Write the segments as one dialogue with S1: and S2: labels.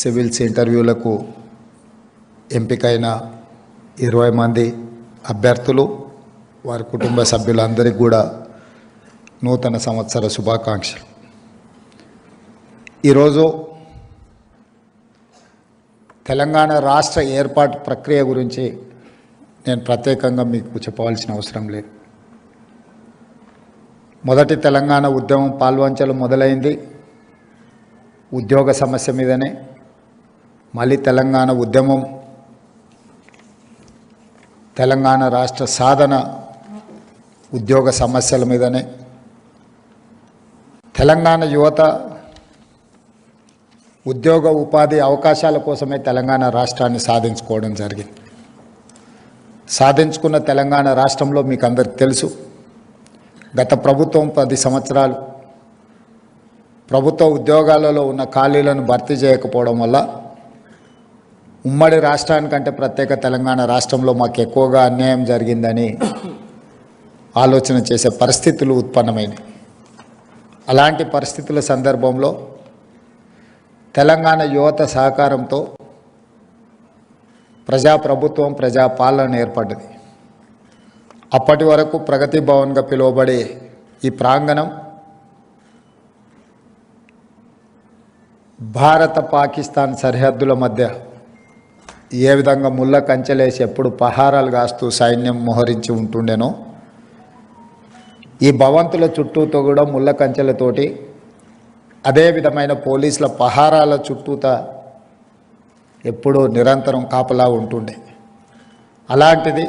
S1: Civils ఇంటర్వ్యూలకు ఎంపికైన 20 మంది అభ్యర్థులు వారి కుటుంబ సభ్యులందరికీ కూడా నూతన సంవత్సర శుభాకాంక్షలు. ఈరోజు తెలంగాణ రాష్ట్ర ఏర్పాటు ప్రక్రియ గురించి నేను ప్రత్యేకంగా మీకు చెప్పవలసిన అవసరం లేదు. మొదటి తెలంగాణ ఉద్యమం పాల్వంచలు మొదలైంది ఉద్యోగ సమస్య మీదనే. మళ్ళీ తెలంగాణ ఉద్యమం తెలంగాణ రాష్ట్ర సాధన ఉద్యోగ సమస్యల మీదనే. తెలంగాణ యువత ఉద్యోగ ఉపాధి అవకాశాల కోసమే తెలంగాణ రాష్ట్రాన్ని సాధించుకోవడం జరిగింది. సాధించుకున్న తెలంగాణ రాష్ట్రంలో మీకు అందరికీ తెలుసు, గత ప్రభుత్వం 10 సంవత్సరాలు ప్రభుత్వ ఉద్యోగాలలో ఉన్న ఖాళీలను భర్తీ చేయకపోవడం వల్ల ఉమ్మడి రాష్ట్రానికంటే ప్రత్యేక తెలంగాణ రాష్ట్రంలో మాకు ఎక్కువగా అన్యాయం జరిగిందని ఆలోచన చేసే పరిస్థితులు ఉత్పన్నమైనవి. అలాంటి పరిస్థితుల సందర్భంలో తెలంగాణ యువత సహకారంతో ప్రజాప్రభుత్వం ప్రజాపాలన ఏర్పడ్డది. అప్పటి వరకు ప్రగతి భవన్గా పిలువబడే ఈ ప్రాంగణం భారత పాకిస్తాన్ సరిహద్దుల మధ్య ఏ విధంగా ముళ్ళ కంచెలేసి ఎప్పుడు పహారాలు కాస్తూ సైన్యం మోహరించి ఉంటుండేనో, ఈ భవంతుల చుట్టూతో కూడా ముళ్ళ కంచెలతోటి అదే విధమైన పోలీసుల పహారాల చుట్టూత ఎప్పుడూ నిరంతరం కాపలా ఉంటుండే. అలాంటిది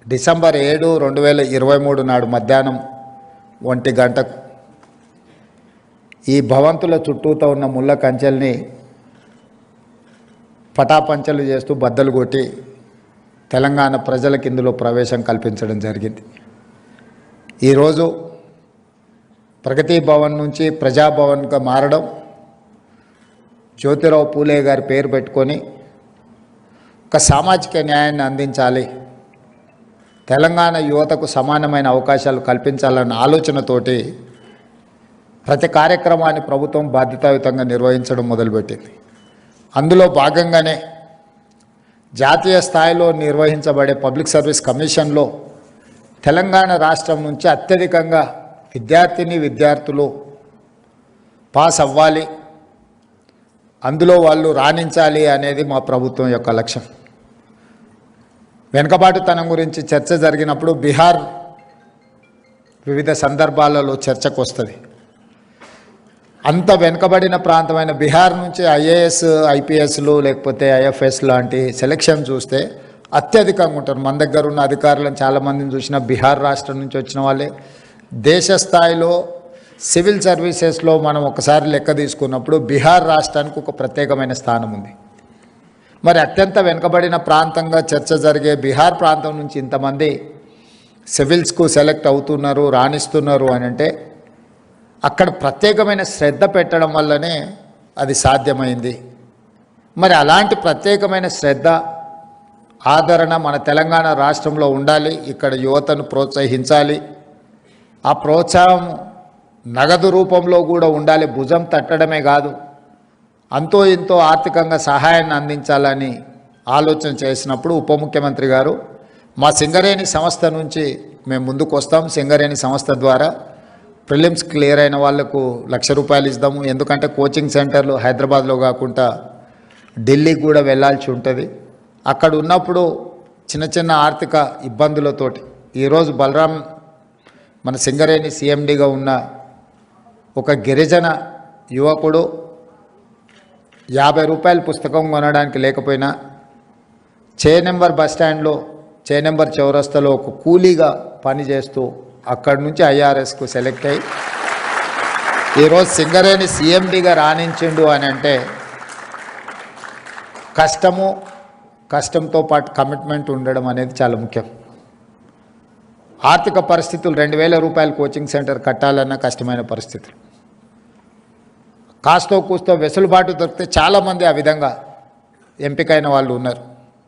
S1: డిసెంబర్ 7, 2023 నాడు మధ్యాహ్నం 1 గంటకు ఈ భవంతుల చుట్టూతో ఉన్న ముళ్ళ కంచెల్ని పటాపంచలు చేస్తూ బద్దలు కొట్టి తెలంగాణ ప్రజలకు ఇందులో ప్రవేశం కల్పించడం జరిగింది. ఈరోజు ప్రగతి భవన్ నుంచి ప్రజాభవన్గా మారడం, జ్యోతిరావు పూలే గారి పేరు పెట్టుకొని ఒక సామాజిక న్యాయాన్ని అందించాలి, తెలంగాణ యువతకు సమానమైన అవకాశాలు కల్పించాలన్న ఆలోచనతోటి ప్రతి కార్యక్రమాన్ని ప్రభుత్వం బాధ్యతాయుతంగా నిర్వహించడం మొదలుపెట్టింది. అందులో భాగంగానే జాతీయ స్థాయిలో నిర్వహించబడే పబ్లిక్ సర్వీస్ కమిషన్లో తెలంగాణ రాష్ట్రం నుంచి అత్యధికంగా విద్యార్థులు పాస్ అవ్వాలి, అందులో వాళ్ళు రాణించాలి అనేది మా ప్రభుత్వం యొక్క లక్ష్యం. వెనుకబాటుతనం గురించి చర్చ జరిగినప్పుడు బీహార్ వివిధ సందర్భాలలో చర్చకు వస్తుంది. అంత వెనుకబడిన ప్రాంతమైన బీహార్ నుంచి ఐఏఎస్, ఐపీఎస్లు లేకపోతే ఐఎఫ్ఎస్ లాంటి సెలక్షన్ చూస్తే అత్యధికంగా ఉంటారు. మన దగ్గర ఉన్న అధికారులను చాలామందిని చూసిన బీహార్ రాష్ట్రం నుంచి వచ్చిన వాళ్ళే. దేశ స్థాయిలో సివిల్ సర్వీసెస్లో మనం ఒకసారి లెక్క తీసుకున్నప్పుడు బీహార్ రాష్ట్రానికి ఒక ప్రత్యేకమైన స్థానం ఉంది. మరి అత్యంత వెనుకబడిన ప్రాంతంగా చర్చ జరిగే బీహార్ ప్రాంతం నుంచి ఇంతమంది సివిల్స్కు సెలెక్ట్ అవుతున్నారు, రాణిస్తున్నారు అని అంటే అక్కడ ప్రత్యేకమైన శ్రద్ధ పెట్టడం వల్లనే అది సాధ్యమైంది. మరి అలాంటి ప్రత్యేకమైన శ్రద్ధ, ఆదరణ మన తెలంగాణ రాష్ట్రంలో ఉండాలి. ఇక్కడ యువతను ప్రోత్సహించాలి. ఆ ప్రోత్సాహం నగదు రూపంలో కూడా ఉండాలి. భుజం తట్టడమే కాదు, అంతో ఇంతో ఆర్థికంగా సహాయాన్ని అందించాలని ఆలోచన చేసినప్పుడు ఉప ముఖ్యమంత్రి గారు మా సింగరేణి సంస్థ నుంచి మేము ముందుకు వస్తాం. సింగరేణి సంస్థ ద్వారా ప్రిలిమ్స్ క్లియర్ అయిన వాళ్లకు ₹1,00,000 ఇద్దాము. ఎందుకంటే కోచింగ్ సెంటర్లు హైదరాబాద్లో కాకుండా ఢిల్లీకి కూడా వెళ్ళాల్సి ఉంటుంది. అక్కడ ఉన్నప్పుడు చిన్న చిన్న ఆర్థిక ఇబ్బందులతోటి ఈరోజు బలరాం మన సింగరేణి సీఎండీగా ఉన్న ఒక గిరిజన యువకుడు ₹50 పుస్తకం కొనడానికి లేకపోయినా చేనెంబర్ బస్టాండ్లో, చేనెంబర్ చౌరస్తాలో ఒక కూలీగా పనిచేస్తూ అక్కడి నుంచి ఐఆర్ఎస్కు సెలెక్ట్ అయ్యి ఈరోజు సింగరేణి సీఎండీగా రాణించిండు అని అంటే కష్టంతో పాటు కమిట్మెంట్ ఉండడం అనేది చాలా ముఖ్యం. ఆర్థిక పరిస్థితులు ₹2,000 కోచింగ్ సెంటర్ కట్టాలన్న కష్టమైన పరిస్థితులు. కాస్తో కూస్తో వెసులుబాటు దొరికితే చాలామంది ఆ విధంగా ఎంపికైన వాళ్ళు ఉన్నారు.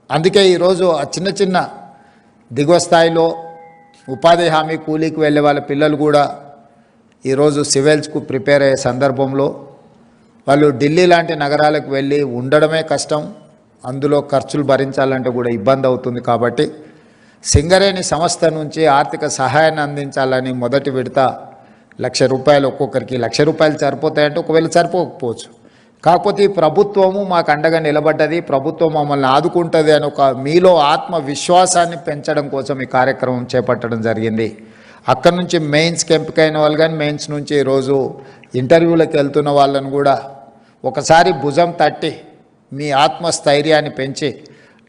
S1: అందుకే ఈరోజు ఆ చిన్న చిన్న దిగువ స్థాయిలో ఉపాధి హామీ కూలీకి వెళ్ళే వాళ్ళ పిల్లలు కూడా ఈరోజు సివిల్స్కు ప్రిపేర్ అయ్యే సందర్భంలో వాళ్ళు ఢిల్లీ లాంటి నగరాలకు వెళ్ళి ఉండడమే కష్టం, అందులో ఖర్చులు భరించాలంటే కూడా ఇబ్బంది అవుతుంది. కాబట్టి సింగరేణి సంస్థ నుంచి ఆర్థిక సహాయాన్ని అందించాలని మొదటి విడత ₹1,00,000 ఒక్కొక్కరికి. ₹1,00,000 సరిపోతాయంటే ఒకవేళ సరిపోకపోవచ్చు. కాకపోతే ఈ ప్రభుత్వము మాకు అండగా నిలబడ్డది, ప్రభుత్వం మమ్మల్ని ఆదుకుంటుంది అని ఒక మీలో ఆత్మవిశ్వాసాన్ని పెంచడం కోసం ఈ కార్యక్రమం చేపట్టడం జరిగింది. అక్కడి నుంచి మెయిన్స్కి ఎంపికైన వాళ్ళు కానీ మెయిన్స్ నుంచి ఈరోజు ఇంటర్వ్యూలకు వెళ్తున్న వాళ్ళను కూడా ఒకసారి భుజం తట్టి మీ ఆత్మస్థైర్యాన్ని పెంచి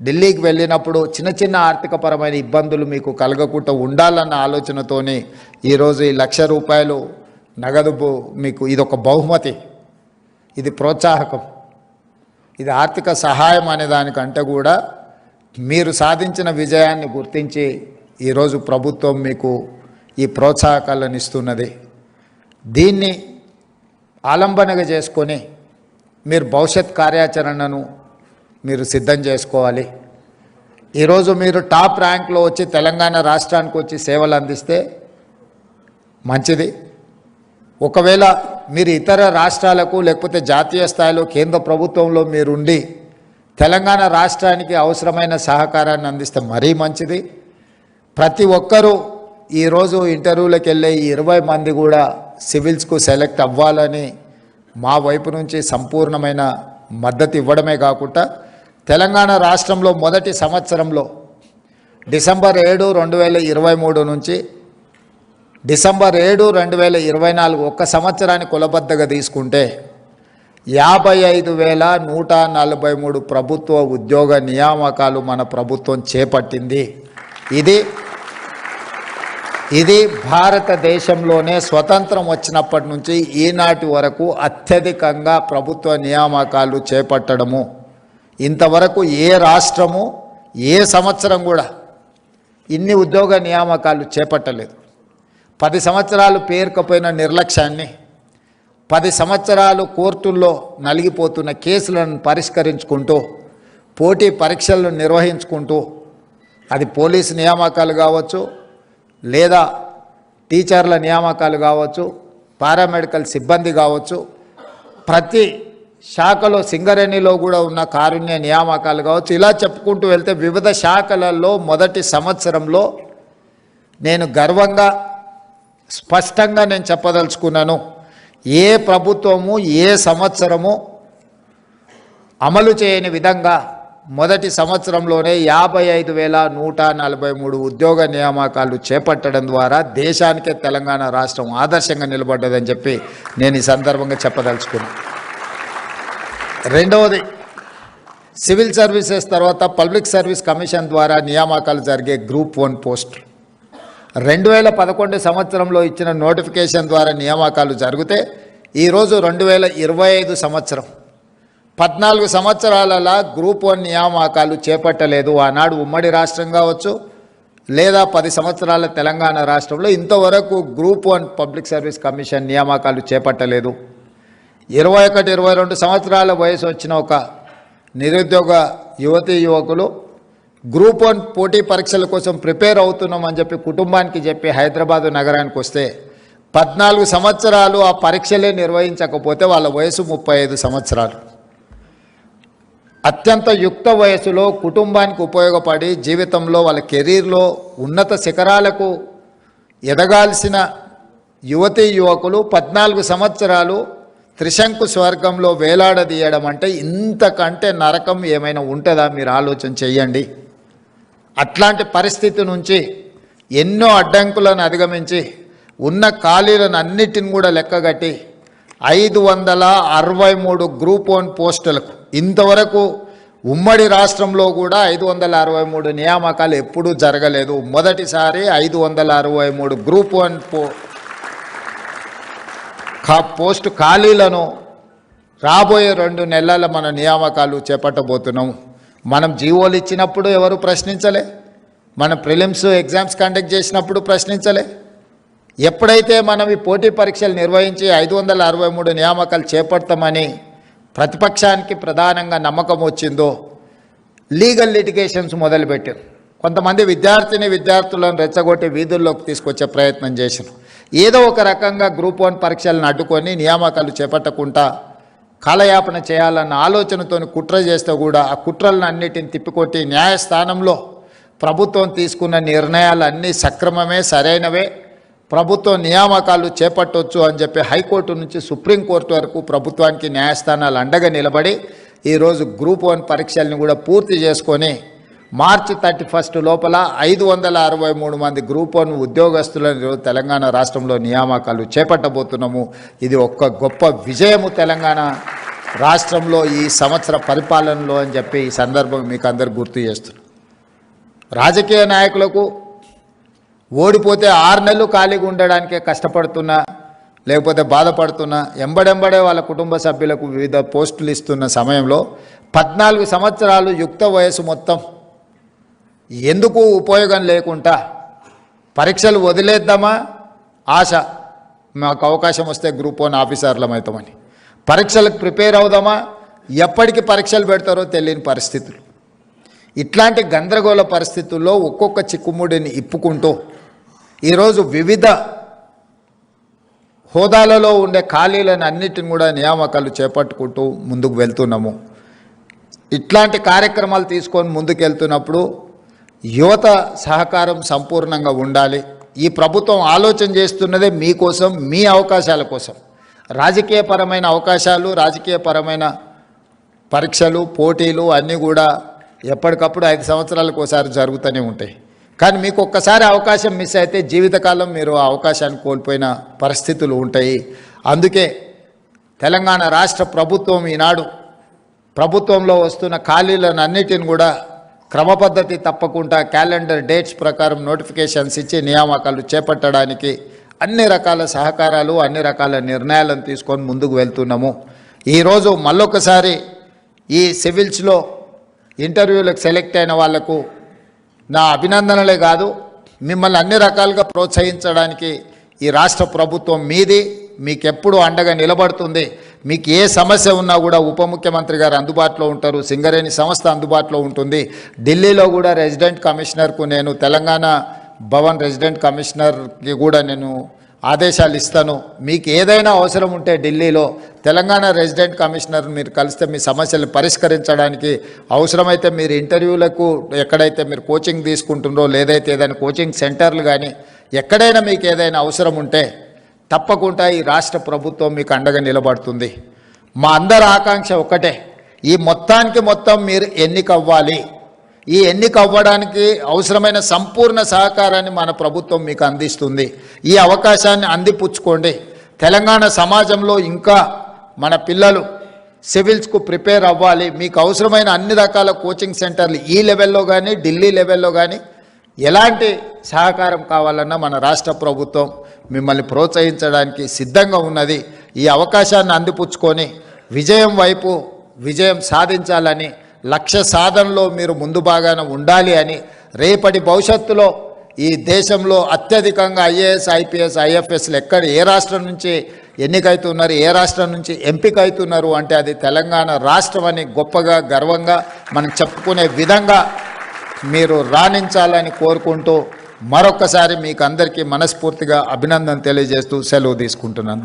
S1: ఢిల్లీకి వెళ్ళినప్పుడు చిన్న చిన్న ఆర్థికపరమైన ఇబ్బందులు మీకు కలగకుండా ఉండాలన్న ఆలోచనతోని ఈరోజు ఈ ₹1,00,000 నగదు మీకు ఇదొక బహుమతి, ఇది ప్రోత్సాహకం, ఇది ఆర్థిక సహాయం అనే దానికంటే కూడా మీరు సాధించిన విజయాన్ని గుర్తించి ఈరోజు ప్రభుత్వం మీకు ఈ ప్రోత్సాహకాలను ఇస్తున్నది. దీన్ని ఆలంబనగా చేసుకొని మీరు భవిష్యత్ కార్యాచరణను మీరు సిద్ధం చేసుకోవాలి. ఈరోజు మీరు టాప్ ర్యాంక్లో వచ్చి తెలంగాణ రాష్ట్రానికి వచ్చి సేవలు అందిస్తే మంచిది. ఒకవేళ మీరు ఇతర రాష్ట్రాలకు లేకపోతే జాతీయ స్థాయిలో కేంద్ర ప్రభుత్వంలో మీరుండి తెలంగాణ రాష్ట్రానికి అవసరమైన సహకారాన్ని అందిస్తే మరీ మంచిది. ప్రతి ఒక్కరూ ఈరోజు ఇంటర్వ్యూలకు వెళ్ళే 20 మంది కూడా సివిల్స్కు సెలెక్ట్ అవ్వాలని మా వైపు నుంచి సంపూర్ణమైన మద్దతు ఇవ్వడమే కాకుండా తెలంగాణ రాష్ట్రంలో మొదటి సంవత్సరంలో డిసెంబర్ 7, 2023 నుంచి డిసెంబర్ 7, 2024 ఒక్క సంవత్సరాన్ని కులబద్దగా తీసుకుంటే 55,143 ప్రభుత్వ ఉద్యోగ నియామకాలు మన ప్రభుత్వం చేపట్టింది. ఇది భారతదేశంలోనే స్వతంత్రం వచ్చినప్పటి నుంచి ఈనాటి వరకు అత్యధికంగా ప్రభుత్వ నియామకాలు చేపట్టడము. ఇంతవరకు ఏ రాష్ట్రము ఏ సంవత్సరం కూడా ఇన్ని ఉద్యోగ నియామకాలు చేపట్టలేదు. 10 సంవత్సరాలు పేరుకపోయిన నిర్లక్ష్యాన్ని, 10 సంవత్సరాలు కోర్టుల్లో నలిగిపోతున్న కేసులను పరిష్కరించుకుంటూ, పోటీ పరీక్షలను నిర్వహించుకుంటూ, అది పోలీసు నియామకాలు కావచ్చు, లేదా టీచర్ల నియామకాలు కావచ్చు, పారామెడికల్ సిబ్బంది కావచ్చు, ప్రతి శాఖలో సింగరేణిలో కూడా ఉన్న కారుణ్య నియామకాలు కావచ్చు, ఇలా చెప్పుకుంటూ వెళ్తే వివిధ శాఖలలో మొదటి సంవత్సరంలో నేను గర్వంగా స్పష్టంగా నేను చెప్పదలుచుకున్నాను, ఏ ప్రభుత్వము ఏ సంవత్సరము అమలు చేయని విధంగా మొదటి సంవత్సరంలోనే 55,143 ఉద్యోగ నియామకాలు చేపట్టడం ద్వారా దేశానికే తెలంగాణ రాష్ట్రం ఆదర్శంగా నిలబడ్డదని చెప్పి నేను ఈ సందర్భంగా చెప్పదలుచుకున్నాను. రెండవది, సివిల్ సర్వీసెస్ తర్వాత పబ్లిక్ సర్వీస్ కమిషన్ ద్వారా నియామకాలు జరిగే గ్రూప్ 1 పోస్టులు 2011 సంవత్సరంలో ఇచ్చిన నోటిఫికేషన్ ద్వారా నియామకాలు జరిగితే ఈరోజు 2025 సంవత్సరం 14 సంవత్సరాలలో గ్రూప్ 1 నియామకాలు చేపట్టలేదు. ఆనాడు ఉమ్మడి రాష్ట్రం కావచ్చు, లేదా 10 సంవత్సరాల తెలంగాణ రాష్ట్రంలో ఇంతవరకు గ్రూప్ 1 పబ్లిక్ సర్వీస్ కమిషన్ నియామకాలు చేపట్టలేదు. 21, 22 సంవత్సరాల వయసు వచ్చిన ఒక నిరుద్యోగ యువతీ యువకులు గ్రూప్ 1 పోటీ పరీక్షల కోసం ప్రిపేర్ అవుతున్నామని చెప్పి కుటుంబానికి చెప్పి హైదరాబాదు నగరానికి వస్తే 14 సంవత్సరాలు ఆ పరీక్షలే నిర్వహించకపోతే వాళ్ళ వయసు 35 సంవత్సరాలు. అత్యంత యుక్త వయసులో కుటుంబానికి ఉపయోగపడి జీవితంలో వాళ్ళ కెరీర్లో ఉన్నత శిఖరాలకు ఎదగాల్సిన యువతీ యువకులు 14 సంవత్సరాలు త్రిశంకు స్వర్గంలో వేలాడదీయడం అంటే ఇంతకంటే నరకం ఏమైనా ఉంటుందా? మీరు ఆలోచన చెయ్యండి. అట్లాంటి పరిస్థితి నుంచి ఎన్నో అడ్డంకులను అధిగమించి ఉన్న ఖాళీలను అన్నిటిని కూడా లెక్కగట్టి 563 గ్రూప్ 1 పోస్టులకు ఇంతవరకు ఉమ్మడి రాష్ట్రంలో కూడా 563 నియామకాలు ఎప్పుడూ జరగలేదు. మొదటిసారి 563 గ్రూప్ 1 పోస్టు ఖాళీలను రాబోయే 2 నెలల మన నియామకాలు చేపట్టబోతున్నాము. మనం జీవోలు ఇచ్చినప్పుడు ఎవరు ప్రశ్నించలే, మనం ప్రిలిమ్స్ ఎగ్జామ్స్ కండక్ట్ చేసినప్పుడు ప్రశ్నించలే. ఎప్పుడైతే మనం ఈ పోటీ పరీక్షలు నిర్వహించి 563 నియామకాలు చేపడతామని ప్రతిపక్షానికి ప్రధానంగా నమ్మకం వచ్చిందో లీగల్ లిటిగేషన్స్ మొదలుపెట్టారు. కొంతమంది విద్యార్థులను రెచ్చగొట్టి వీధుల్లోకి తీసుకొచ్చే ప్రయత్నం చేశారు. ఏదో ఒక రకంగా గ్రూప్ 1 పరీక్షలను అడ్డుకొని నియామకాలు చేపట్టకుండా కాలయాపన చేయాలన్న ఆలోచనతో కుట్ర చేస్తే కూడా ఆ కుట్రలను అన్నిటిని తిప్పికొట్టి న్యాయస్థానంలో ప్రభుత్వం తీసుకున్న నిర్ణయాలు అన్నీ సక్రమమే, సరైనవే, ప్రభుత్వం నియామకాలు చేపట్టవచ్చు అని చెప్పి హైకోర్టు నుంచి సుప్రీంకోర్టు వరకు ప్రభుత్వానికి న్యాయస్థానాలు అండగా నిలబడి ఈరోజు గ్రూప్ 1 పరీక్షల్ని కూడా పూర్తి చేసుకొని మార్చి 31 లోపల 563 మంది గ్రూప్ 1 ఉద్యోగస్తులను తెలంగాణ రాష్ట్రంలో నియామకాలు చేపట్టబోతున్నాము. ఇది ఒక గొప్ప విజయము తెలంగాణ రాష్ట్రంలో ఈ సంవత్సర పరిపాలనలో అని చెప్పి ఈ సందర్భం మీకు అందరు గుర్తు చేస్తున్నాం. రాజకీయ నాయకులకు ఓడిపోతే 6 నెలలు ఖాళీగా ఉండడానికే కష్టపడుతున్నా, లేకపోతే బాధపడుతున్నా, ఎంబడెంబడే వాళ్ళ కుటుంబ సభ్యులకు వివిధ పోస్టులు ఇస్తున్న సమయంలో 14 సంవత్సరాలు యుక్త వయసు మొత్తం ఎందుకు ఉపయోగం లేకుండా పరీక్షలు వదిలేద్దామా, ఆశ మాకు అవకాశం వస్తే గ్రూప్ 1 ఆఫీసర్లం అవుతామని, పరీక్షలకు ప్రిపేర్ అవుదామా, ఎప్పటికి పరీక్షలు పెడతారో తెలియని పరిస్థితులు. ఇట్లాంటి గందరగోళ పరిస్థితుల్లో ఒక్కొక్క చిక్కుముడిని ఇప్పుకుంటూ ఈరోజు వివిధ హోదాలలో ఉండే ఖాళీలను అన్నిటిని కూడా నియామకాలు చేపట్టుకుంటూ ముందుకు వెళ్తున్నాము. ఇట్లాంటి కార్యక్రమాలు తీసుకొని ముందుకు వెళ్తున్నప్పుడు యువత సహకారం సంపూర్ణంగా ఉండాలి. ఈ ప్రభుత్వం ఆలోచన చేస్తున్నదే మీకోసం, మీ అవకాశాల కోసం. రాజకీయపరమైన అవకాశాలు, రాజకీయపరమైన పరీక్షలు, పోటీలు అన్నీ కూడా ఎప్పటికప్పుడు 5 సంవత్సరాలకు ఒకసారి జరుగుతూనే ఉంటాయి. కానీ మీకు ఒక్కసారి అవకాశం మిస్ అయితే జీవితకాలం మీరు ఆ అవకాశాన్ని కోల్పోయిన పరిస్థితులు ఉంటాయి. అందుకే తెలంగాణ రాష్ట్ర ప్రభుత్వం ఈనాడు ప్రభుత్వంలో వస్తున్న ఖాళీలను అన్నిటిని కూడా క్రమపద్ధతి తప్పకుండా క్యాలెండర్ డేట్స్ ప్రకారం నోటిఫికేషన్స్ ఇచ్చి నియామకాలు చేపట్టడానికి అన్ని రకాల సహకారాలు, అన్ని రకాల నిర్ణయాలను తీసుకొని ముందుకు వెళ్తున్నాము. ఈరోజు మళ్ళొకసారి ఈ సివిల్స్లో ఇంటర్వ్యూలకు సెలెక్ట్ అయిన వాళ్లకు నా అభినందనలే కాదు, మిమ్మల్ని అన్ని రకాలుగా ప్రోత్సహించడానికి ఈ రాష్ట్ర ప్రభుత్వం మీది, మీకు ఎప్పుడు అండగా నిలబడుతుంది. మీకు ఏ సమస్య ఉన్నా కూడా ఉప ముఖ్యమంత్రి గారు అందుబాటులో ఉంటారు, సింగరేణి సంస్థ అందుబాటులో ఉంటుంది. ఢిల్లీలో కూడా రెసిడెంట్ కమిషనర్కు నేను, తెలంగాణ భవన్ రెసిడెంట్ కమిషనర్కి కూడా నేను ఆదేశాలు ఇస్తాను. మీకు ఏదైనా అవసరం ఉంటే ఢిల్లీలో తెలంగాణ రెసిడెంట్ కమిషనర్ మీరు కలిస్తే మీ సమస్యలు పరిష్కరించడానికి, అవసరమైతే మీరు ఇంటర్వ్యూలకు ఎక్కడైతే మీరు కోచింగ్ తీసుకుంటుండ్రో, లేదైతే ఏదైనా కోచింగ్ సెంటర్లు కానీ ఎక్కడైనా మీకు ఏదైనా అవసరం ఉంటే తప్పకుండా ఈ రాష్ట్ర ప్రభుత్వం మీకు అండగా నిలబడుతుంది. మా అందరి ఆకాంక్ష ఒక్కటే, ఈ మొత్తానికి మొత్తం మీరు ఎన్నిక అవ్వాలి. ఈ ఎన్నిక అవ్వడానికి అవసరమైన సంపూర్ణ సహకారాన్ని మన ప్రభుత్వం మీకు అందిస్తుంది. ఈ అవకాశాన్ని అందిపుచ్చుకోండి. తెలంగాణ సమాజంలో ఇంకా మన పిల్లలు సివిల్స్కు ప్రిపేర్ అవ్వాలి. మీకు అవసరమైన అన్ని రకాల కోచింగ్ సెంటర్లు ఈ లెవెల్లో కానీ ఢిల్లీ లెవెల్లో కానీ ఎలాంటి సహకారం కావాలన్నా మన రాష్ట్ర ప్రభుత్వం మిమ్మల్ని ప్రోత్సహించడానికి సిద్ధంగా ఉన్నది. ఈ అవకాశాన్ని అందిపుచ్చుకొని విజయం వైపు విజయం సాధించాలని, లక్ష్య సాధనలో మీరు ముందు భాగాన ఉండాలి అని, రేపటి భవిష్యత్తులో ఈ దేశంలో అత్యధికంగా ఐఏఎస్, ఐపీఎస్, ఐఎఫ్ఎస్లు ఎక్కడ ఏ రాష్ట్రం నుంచి ఎన్నికైతున్నారు, ఏ రాష్ట్రం నుంచి ఎంపిక అవుతున్నారు అంటే అది తెలంగాణ రాష్ట్రం అని గొప్పగా గర్వంగా మనం చెప్పుకునే విధంగా మీరు రాణించాలని కోరుకుంటూ మరొకసారి మీకు అందరికీ మనస్ఫూర్తిగా అభినందన తెలియజేస్తూ సెలవు తీసుకుంటున్నాను.